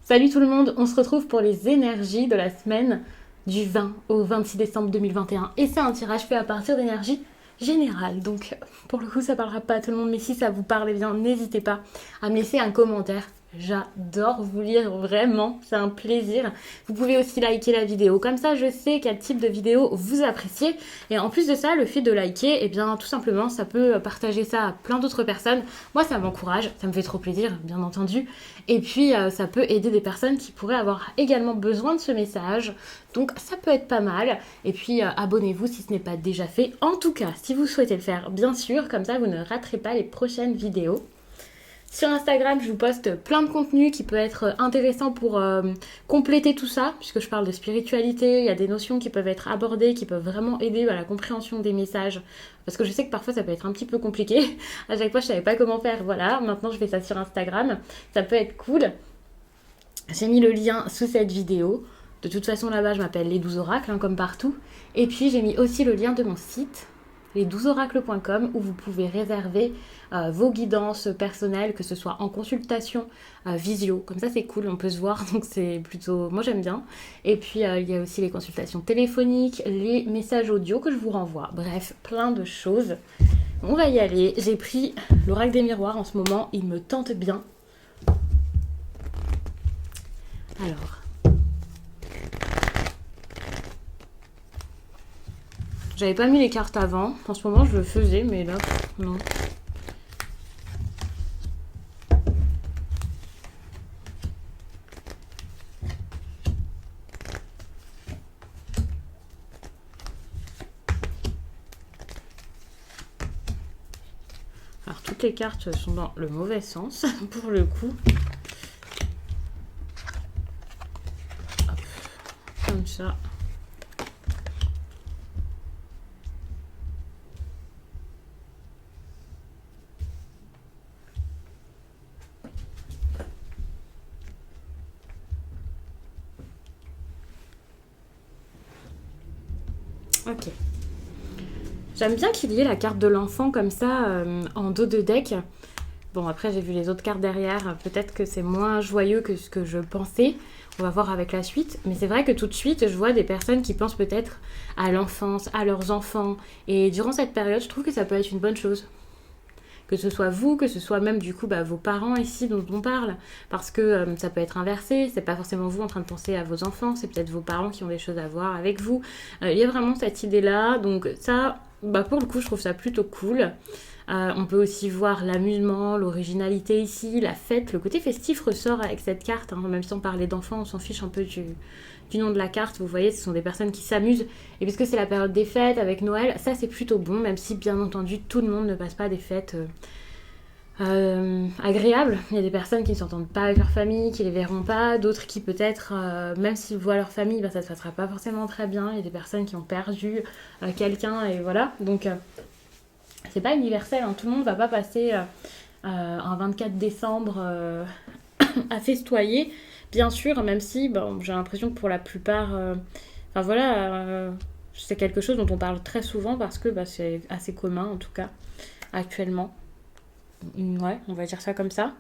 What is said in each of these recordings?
Salut tout le monde, on se retrouve pour les énergies de la semaine du 20 au 26 décembre 2021. Et c'est un tirage fait à partir d'énergie générale. Donc pour le coup ça parlera pas à tout le monde, mais si ça vous parle, eh bien n'hésitez pas à me laisser un commentaire. J'adore vous lire, vraiment, c'est un plaisir. Vous pouvez aussi liker la vidéo, comme ça je sais quel type de vidéo vous appréciez. Et en plus de ça, le fait de liker, eh bien tout simplement ça peut partager ça à plein d'autres personnes. Moi ça m'encourage, ça me fait trop plaisir, bien entendu. Et puis ça peut aider des personnes qui pourraient avoir également besoin de ce message. Donc ça peut être pas mal. Et puis abonnez-vous si ce n'est pas déjà fait. En tout cas, si vous souhaitez le faire, bien sûr, comme ça vous ne raterez pas les prochaines vidéos. Sur Instagram, je vous poste plein de contenu qui peut être intéressant pour compléter tout ça, puisque je parle de spiritualité, il y a des notions qui peuvent être abordées, qui peuvent vraiment aider à la compréhension des messages. Parce que je sais que parfois ça peut être un petit peu compliqué. À chaque fois, je savais pas comment faire. Voilà, maintenant je fais ça sur Instagram. Ça peut être cool. J'ai mis le lien sous cette vidéo. De toute façon, là-bas, je m'appelle Les 12 Oracles, hein, comme partout. Et puis, j'ai mis aussi le lien de mon site, les12oracles.com, où vous pouvez réserver vos guidances personnelles, que ce soit en consultation, visio. Comme ça, c'est cool, on peut se voir, donc c'est plutôt... Moi, j'aime bien. Et puis, il y a aussi les consultations téléphoniques, les messages audio que je vous renvoie. Bref, plein de choses. On va y aller. J'ai pris l'oracle des miroirs en ce moment. Il me tente bien. Alors... J'avais pas mis les cartes avant. En ce moment, je le faisais, mais là, non. Alors, toutes les cartes sont dans le mauvais sens, pour le coup. Hop. Comme ça. Ok. J'aime bien qu'il y ait la carte de l'enfant comme ça en dos de deck. Bon, après j'ai vu les autres cartes derrière. Peut-être que c'est moins joyeux que ce que je pensais. On va voir avec la suite. Mais c'est vrai que tout de suite, je vois des personnes qui pensent peut-être à l'enfance, à leurs enfants. Et durant cette période, je trouve que ça peut être une bonne chose. Que ce soit vous, que ce soit même du coup vos parents ici dont on parle, parce que ça peut être inversé, c'est pas forcément vous en train de penser à vos enfants, c'est peut-être vos parents qui ont des choses à voir avec vous. Il y a vraiment cette idée-là, donc ça, pour le coup, je trouve ça plutôt cool. On peut aussi voir l'amusement, l'originalité ici, la fête, le côté festif ressort avec cette carte, hein. Même si on parlait d'enfants, on s'en fiche un peu du nom de la carte, vous voyez, ce sont des personnes qui s'amusent, et puisque c'est la période des fêtes avec Noël, ça c'est plutôt bon, même si bien entendu tout le monde ne passe pas des fêtes agréables. Il y a des personnes qui ne s'entendent pas avec leur famille, qui les verront pas, d'autres qui peut-être, même s'ils voient leur famille, ça se passera pas forcément très bien. Il y a des personnes qui ont perdu quelqu'un, et voilà, donc c'est pas universel, hein. Tout le monde va pas passer un 24 décembre à festoyer, bien sûr, même si j'ai l'impression que pour la plupart, c'est quelque chose dont on parle très souvent parce que c'est assez commun en tout cas actuellement. Ouais, on va dire ça comme ça.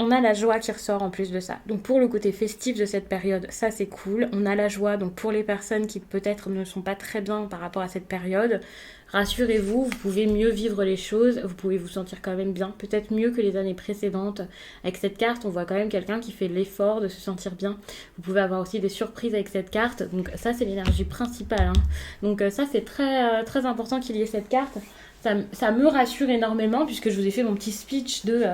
On a la joie qui ressort en plus de ça. Donc pour le côté festif de cette période, ça c'est cool. On a la joie, donc pour les personnes qui peut-être ne sont pas très bien par rapport à cette période, rassurez-vous, vous pouvez mieux vivre les choses, vous pouvez vous sentir quand même bien, peut-être mieux que les années précédentes. Avec cette carte, on voit quand même quelqu'un qui fait l'effort de se sentir bien. Vous pouvez avoir aussi des surprises avec cette carte, donc ça c'est l'énergie principale, hein. Donc ça c'est très, très important qu'il y ait cette carte. Ça me rassure énormément puisque je vous ai fait mon petit speech de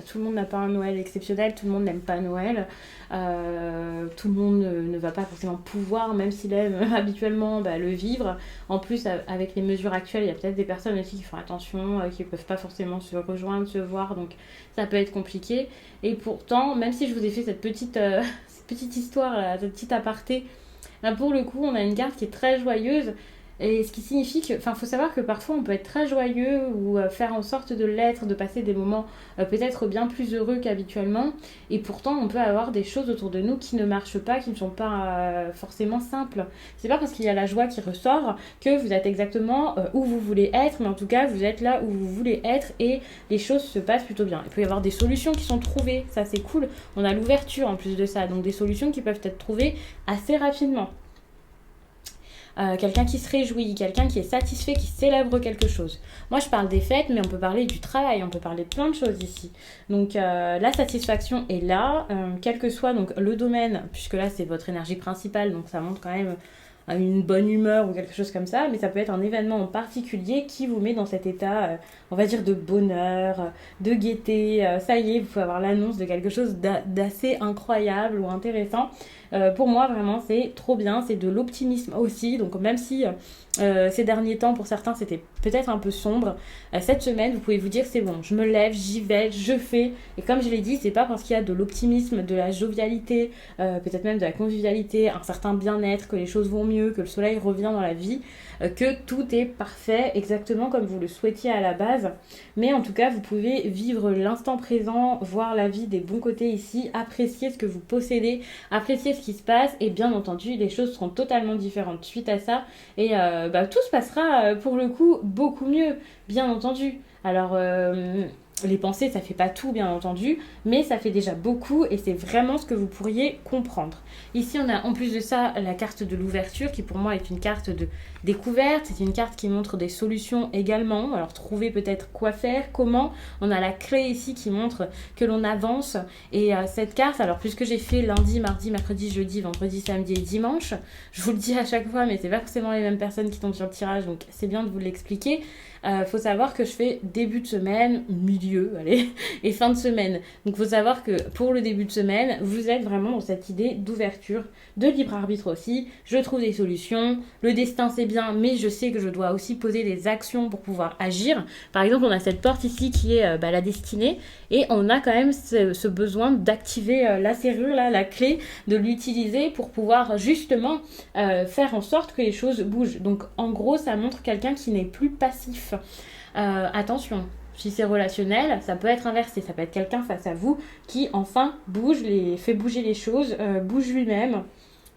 tout le monde n'a pas un Noël exceptionnel, tout le monde n'aime pas Noël, tout le monde ne va pas forcément pouvoir, même s'il aime habituellement, le vivre. En plus, avec les mesures actuelles, il y a peut-être des personnes aussi qui font attention, qui ne peuvent pas forcément se rejoindre, se voir, donc ça peut être compliqué. Et pourtant, même si je vous ai fait cette petite histoire, cette petite aparté, pour le coup, on a une carte qui est très joyeuse. Et ce qui signifie que, enfin, faut savoir que parfois on peut être très joyeux ou faire en sorte de l'être, de passer des moments peut-être bien plus heureux qu'habituellement. Et pourtant, on peut avoir des choses autour de nous qui ne marchent pas, qui ne sont pas forcément simples. C'est pas parce qu'il y a la joie qui ressort que vous êtes exactement où vous voulez être, mais en tout cas, vous êtes là où vous voulez être et les choses se passent plutôt bien. Il peut y avoir des solutions qui sont trouvées, ça c'est cool. On a l'ouverture en plus de ça, donc des solutions qui peuvent être trouvées assez rapidement. Quelqu'un qui se réjouit, quelqu'un qui est satisfait, qui célèbre quelque chose. Moi, je parle des fêtes, mais on peut parler du travail, on peut parler de plein de choses ici. Donc, la satisfaction est là, quel que soit donc, le domaine, puisque là, c'est votre énergie principale, donc ça montre quand même une bonne humeur ou quelque chose comme ça, mais ça peut être un événement en particulier qui vous met dans cet état, on va dire, de bonheur, de gaieté. Ça y est, vous pouvez avoir l'annonce de quelque chose d'assez incroyable ou intéressant. Pour moi, vraiment, c'est trop bien. C'est de l'optimisme aussi. Donc, même si ces derniers temps, pour certains, c'était peut-être un peu sombre, cette semaine, vous pouvez vous dire, c'est bon, je me lève, j'y vais, je fais. Et comme je l'ai dit, c'est pas parce qu'il y a de l'optimisme, de la jovialité, peut-être même de la convivialité, un certain bien-être, que les choses vont mieux, que le soleil revient dans la vie, que tout est parfait, exactement comme vous le souhaitiez à la base. Mais en tout cas, vous pouvez vivre l'instant présent, voir la vie des bons côtés ici, apprécier ce que vous possédez, apprécier ce qui se passe, et bien entendu, les choses seront totalement différentes suite à ça. Et tout se passera pour le coup beaucoup mieux, bien entendu. Alors, les pensées, ça fait pas tout, bien entendu, mais ça fait déjà beaucoup et c'est vraiment ce que vous pourriez comprendre. Ici, on a en plus de ça la carte de l'ouverture qui pour moi est une carte de découverte. C'est une carte qui montre des solutions également. Alors, trouver peut-être quoi faire, comment. On a la clé ici qui montre que l'on avance. Et cette carte, alors puisque j'ai fait lundi, mardi, mercredi, jeudi, vendredi, samedi et dimanche, je vous le dis à chaque fois, mais c'est pas forcément les mêmes personnes qui tombent sur le tirage, donc c'est bien de vous l'expliquer. Faut savoir que je fais début de semaine, milieu, allez, et fin de semaine. Donc faut savoir que pour le début de semaine, vous êtes vraiment dans cette idée d'ouverture, de libre arbitre aussi. Je trouve des solutions. Le destin c'est bien, mais je sais que je dois aussi poser des actions pour pouvoir agir. Par exemple, on a cette porte ici qui est la destinée, et on a quand même ce besoin d'activer la serrure, là, la clé, de l'utiliser pour pouvoir justement faire en sorte que les choses bougent. Donc en gros, ça montre quelqu'un qui n'est plus passif. Attention, si c'est relationnel, ça peut être inversé, ça peut être quelqu'un face à vous qui enfin fait bouger les choses, bouge lui-même,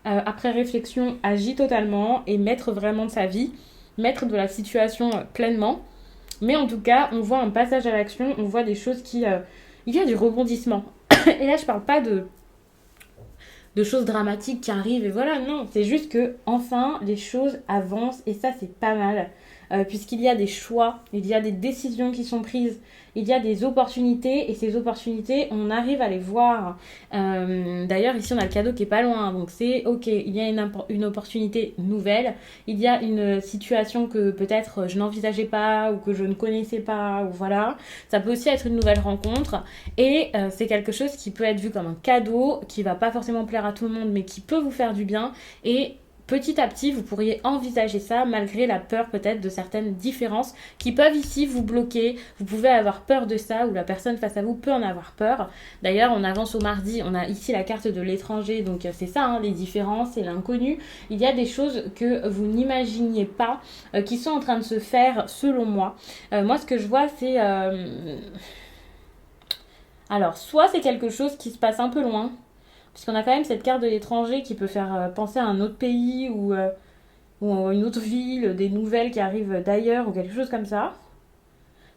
après réflexion, agit totalement et maître vraiment de sa vie, maître de la situation pleinement. Mais en tout cas, on voit un passage à l'action, on voit des choses il y a du rebondissement. Et là, je parle pas de choses dramatiques qui arrivent et voilà, non, c'est juste que enfin les choses avancent et ça c'est pas mal. Puisqu'il y a des choix, il y a des décisions qui sont prises, il y a des opportunités et ces opportunités, on arrive à les voir. D'ailleurs, ici on a le cadeau qui est pas loin, donc c'est ok, il y a une opportunité nouvelle, il y a une situation que peut-être je n'envisageais pas ou que je ne connaissais pas, ou voilà. Ça peut aussi être une nouvelle rencontre et c'est quelque chose qui peut être vu comme un cadeau, qui va pas forcément plaire à tout le monde, mais qui peut vous faire du bien et petit à petit, vous pourriez envisager ça malgré la peur peut-être de certaines différences qui peuvent ici vous bloquer. Vous pouvez avoir peur de ça ou la personne face à vous peut en avoir peur. D'ailleurs, on avance au mardi, on a ici la carte de l'étranger, donc c'est ça, hein, les différences et l'inconnu. Il y a des choses que vous n'imaginiez pas qui sont en train de se faire selon moi. Moi, ce que je vois, c'est... Alors, soit c'est quelque chose qui se passe un peu loin, puisqu'on a quand même cette carte de l'étranger qui peut faire penser à un autre pays ou une autre ville, des nouvelles qui arrivent d'ailleurs ou quelque chose comme ça.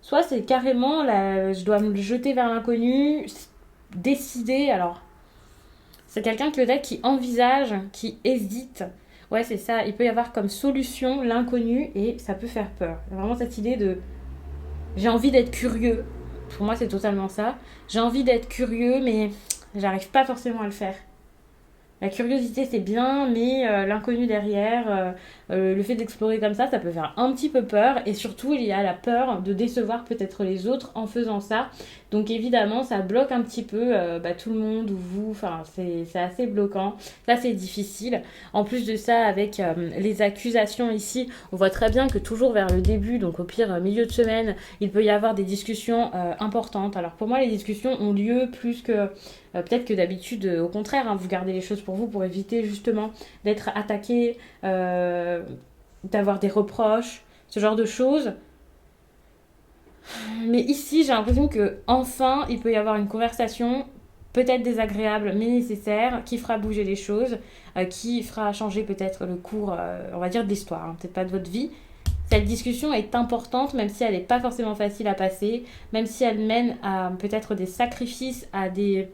Soit c'est carrément, je dois me jeter vers l'inconnu, décider. Alors, c'est quelqu'un peut-être qui envisage, qui hésite. Ouais, c'est ça. Il peut y avoir comme solution l'inconnu et ça peut faire peur. Vraiment cette idée de j'ai envie d'être curieux. Pour moi, c'est totalement ça. J'ai envie d'être curieux, mais j'arrive pas forcément à le faire. La curiosité c'est bien, mais l'inconnu derrière, le fait d'explorer comme ça peut faire un petit peu peur. Et surtout, il y a la peur de décevoir peut-être les autres en faisant ça. Donc évidemment, ça bloque un petit peu tout le monde ou vous. Enfin, c'est assez bloquant. Ça, c'est difficile. En plus de ça, avec les accusations ici, on voit très bien que toujours vers le début, donc au pire milieu de semaine, il peut y avoir des discussions importantes. Alors pour moi, les discussions ont lieu plus que... peut-être que d'habitude, au contraire, hein, vous gardez les choses pour vous pour éviter justement d'être attaqué d'avoir des reproches, ce genre de choses. Mais ici, j'ai l'impression que enfin, il peut y avoir une conversation peut-être désagréable mais nécessaire qui fera bouger les choses, qui fera changer peut-être le cours, on va dire, de l'histoire, hein, peut-être pas de votre vie. Cette discussion est importante, même si elle n'est pas forcément facile à passer, même si elle mène à peut-être des sacrifices, à des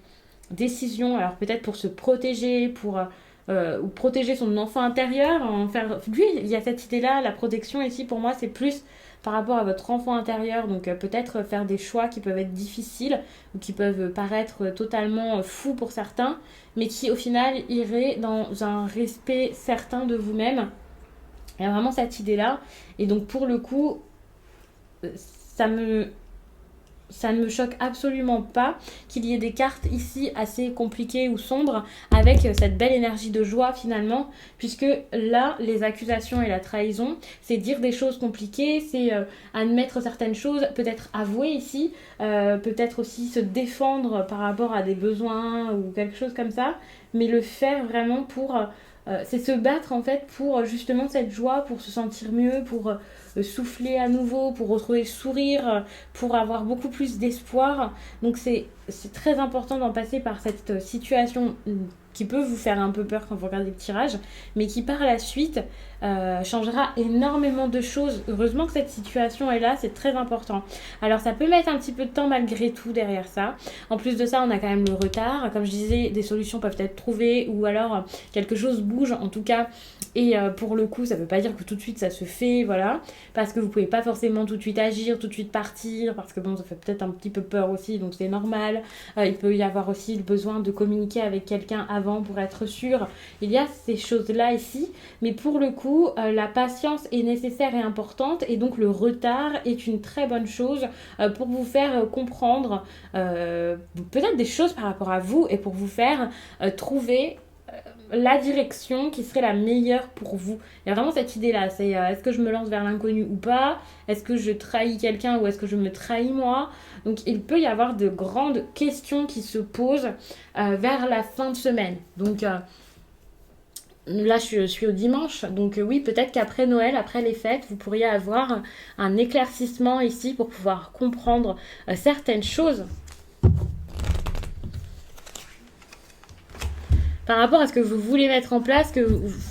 décisions, alors peut-être pour se protéger, pour ou protéger son enfant intérieur. Lui, il y a cette idée-là, la protection ici pour moi, c'est plus par rapport à votre enfant intérieur, donc peut-être faire des choix qui peuvent être difficiles ou qui peuvent paraître totalement fous pour certains, mais qui au final iraient dans un respect certain de vous-même. Il y a vraiment cette idée-là. Et donc pour le coup, ça me ça ne me choque absolument pas qu'il y ait des cartes ici assez compliquées ou sombres avec cette belle énergie de joie finalement, puisque là, les accusations et la trahison, c'est dire des choses compliquées, c'est admettre certaines choses, peut-être avouer ici, peut-être aussi se défendre par rapport à des besoins ou quelque chose comme ça, mais le faire vraiment pour... c'est se battre en fait pour justement cette joie, pour se sentir mieux, pour souffler à nouveau, pour retrouver le sourire, pour avoir beaucoup plus d'espoir. Donc c'est très important d'en passer par cette situation qui peut vous faire un peu peur quand vous regardez le tirage, mais qui par la suite changera énormément de choses. Heureusement que cette situation est là, c'est très important. Alors ça peut mettre un petit peu de temps malgré tout derrière ça. En plus de ça, on a quand même le retard. Comme je disais, des solutions peuvent être trouvées ou alors quelque chose bouge en tout cas. Et pour le coup, ça ne veut pas dire que tout de suite ça se fait, voilà. Parce que vous ne pouvez pas forcément tout de suite agir, tout de suite partir, parce que bon, ça fait peut-être un petit peu peur aussi, donc c'est normal. Il peut y avoir aussi le besoin de communiquer avec quelqu'un avant pour être sûr. Il y a ces choses-là ici, mais pour le coup, la patience est nécessaire et importante, et donc le retard est une très bonne chose pour vous faire comprendre peut-être des choses par rapport à vous et pour vous faire trouver la direction qui serait la meilleure pour vous. Il y a vraiment cette idée-là, c'est est-ce que je me lance vers l'inconnu ou pas? Est-ce que je trahis quelqu'un ou est-ce que je me trahis moi? Donc il peut y avoir de grandes questions qui se posent vers la fin de semaine. Donc là je suis au dimanche, donc oui, peut-être qu'après Noël, après les fêtes, vous pourriez avoir un éclaircissement ici pour pouvoir comprendre certaines choses par rapport à ce que vous voulez mettre en place,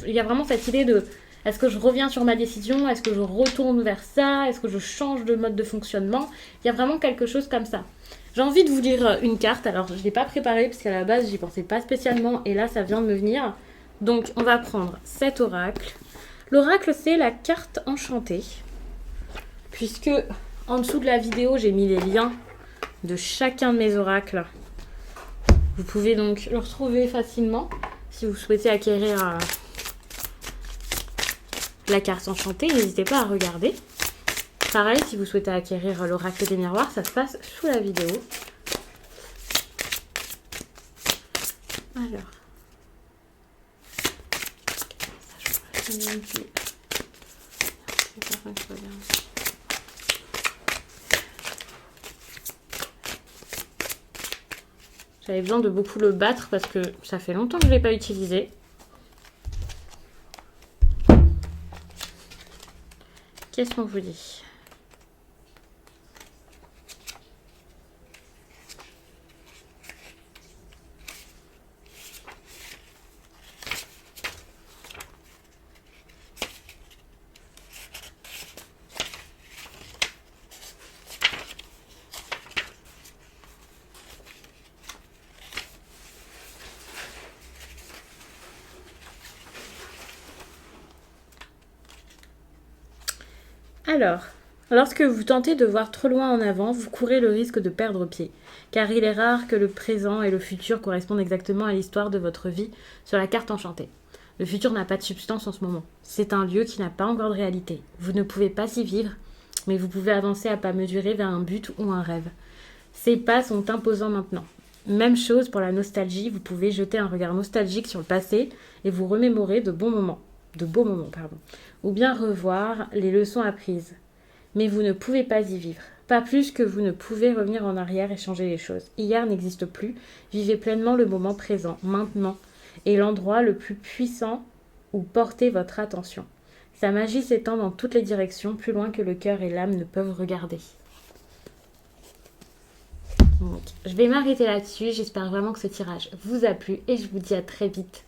il y a vraiment cette idée de est-ce que je reviens sur ma décision, est-ce que je retourne vers ça, est-ce que je change de mode de fonctionnement. Il y a vraiment quelque chose comme ça. J'ai envie de vous lire une carte, alors je ne l'ai pas préparée parce qu'à la base j'y pensais pas spécialement et là ça vient de me venir. Donc on va prendre cet oracle. L'oracle c'est la carte enchantée, puisque en dessous de la vidéo j'ai mis les liens de chacun de mes oracles. Vous pouvez donc le retrouver facilement si vous souhaitez acquérir la carte enchantée. N'hésitez pas à regarder. Pareil, si vous souhaitez acquérir l'oracle des miroirs, ça se passe sous la vidéo. Alors. J'avais besoin de beaucoup le battre parce que ça fait longtemps que je ne l'ai pas utilisé. Qu'est-ce qu'on vous dit ? Alors, lorsque vous tentez de voir trop loin en avant, vous courez le risque de perdre pied, car il est rare que le présent et le futur correspondent exactement à l'histoire de votre vie sur la carte enchantée. Le futur n'a pas de substance en ce moment. C'est un lieu qui n'a pas encore de réalité. Vous ne pouvez pas y vivre, mais vous pouvez avancer à pas mesurés vers un but ou un rêve. Ces pas sont imposants maintenant. Même chose pour la nostalgie, vous pouvez jeter un regard nostalgique sur le passé et vous remémorer de beaux moments, ou bien revoir les leçons apprises. Mais vous ne pouvez pas y vivre, pas plus que vous ne pouvez revenir en arrière et changer les choses. Hier n'existe plus, vivez pleinement le moment présent, maintenant, et l'endroit le plus puissant où portez votre attention. Sa magie s'étend dans toutes les directions, plus loin que le cœur et l'âme ne peuvent regarder. Donc, je vais m'arrêter là-dessus. J'espère vraiment que ce tirage vous a plu et je vous dis à très vite